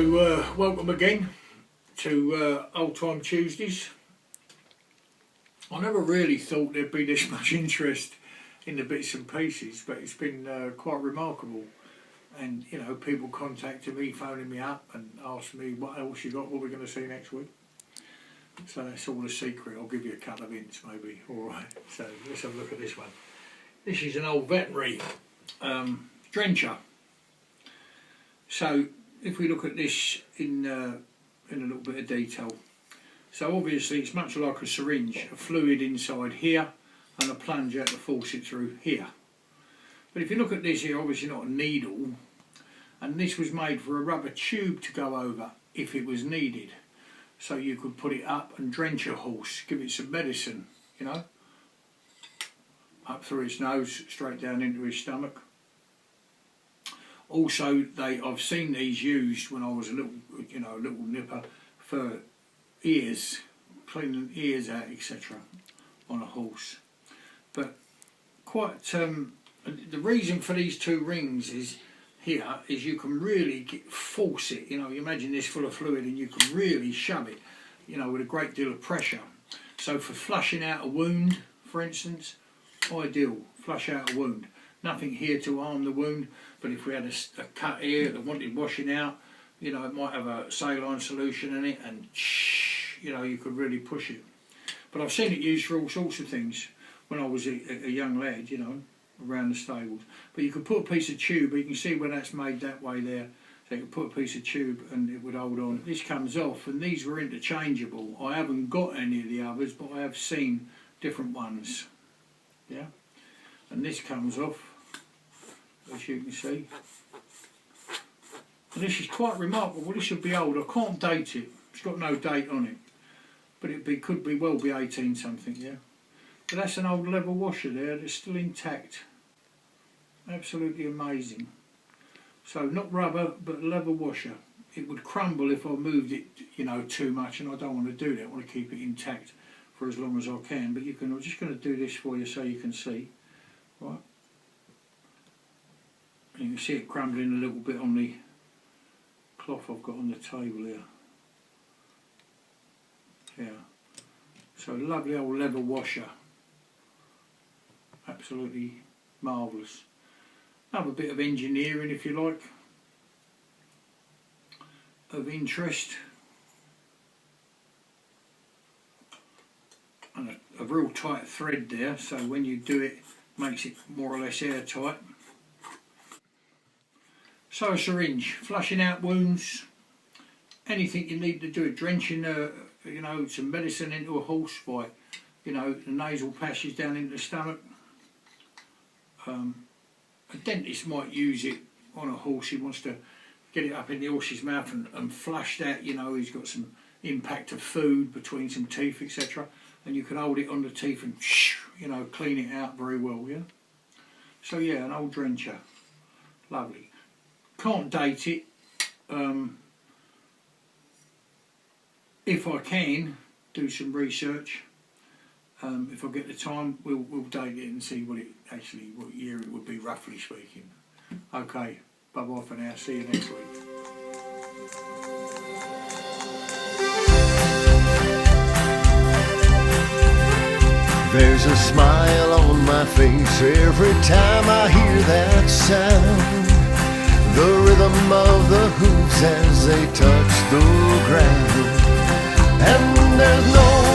So welcome again to Old Time Tuesdays. I never really thought there'd be this much interest in the bits and pieces, but it's been quite remarkable. And you know, people contacting me, phoning me up and asking me what else you got, what we're going to see next week. So that's all a secret. I'll give you a couple of hints maybe. Alright, so let's have a look at this one. This is an old Veterinary drencher. So if we look at this in a little bit of detail, so obviously it's much like a syringe, a fluid inside here and a plunger to force it through here. But if you look at this here, obviously not a needle, and this was made for a rubber tube to go over if it was needed. So you could put it up and drench a horse, give it some medicine, you know, up through its nose, straight down into his stomach. Also, I've seen these used when I was a little nipper for ears, cleaning ears out, etc. on a horse. But quite the reason for these two rings is you can really force it. You know, you imagine this full of fluid and you can really shove it, you know, with a great deal of pressure. So for flushing out a wound, for instance, ideal. Flush out a wound. Nothing here to harm the wound, but if we had a cut here that wanted washing out, you know, it might have a saline solution in it, and you know, you could really push it. But I've seen it used for all sorts of things when I was a young lad, you know, around the stables. But you could put a piece of tube, you can see where that's made that way there, so you could put a piece of tube and it would hold on. This comes off, and these were interchangeable. I haven't got any of the others, but I have seen different ones. Yeah, and this comes off, as you can see, and this is quite remarkable. This should be old. I can't date it. It's got no date on it, but could well be 18 something. Yeah, but that's an old level washer there that's still intact. Absolutely amazing. So not rubber, but level washer. It would crumble if I moved it, you know, too much, and I don't want to do that. I want to keep it intact for as long as I can. But I'm just going to do this for you so you can see. Right. And you can see it crumbling a little bit on the cloth I've got on the table here. Yeah. So lovely old leather washer. Absolutely marvellous. Another bit of engineering, if you like, of interest. And a real tight thread there, so when you do it, makes it more or less airtight. So a syringe, flushing out wounds, anything you need to do it, drenching you know, some medicine into a horse by, you know, the nasal passage down into the stomach. A dentist might use it on a horse. He wants to get it up in the horse's mouth and flush that, you know, he's got some impact of food between some teeth, etc. And you can hold it on the teeth and, you know, clean it out very well, yeah? So yeah, an old drencher. Lovely. Can't date it. If I can, do some research. If I get the time, we'll date it and see what year it would be, roughly speaking. Okay, bye bye for now. See you next week. There's a smile on my face every time I hear that sound. The rhythm of the hooves as they touch the ground. And there's no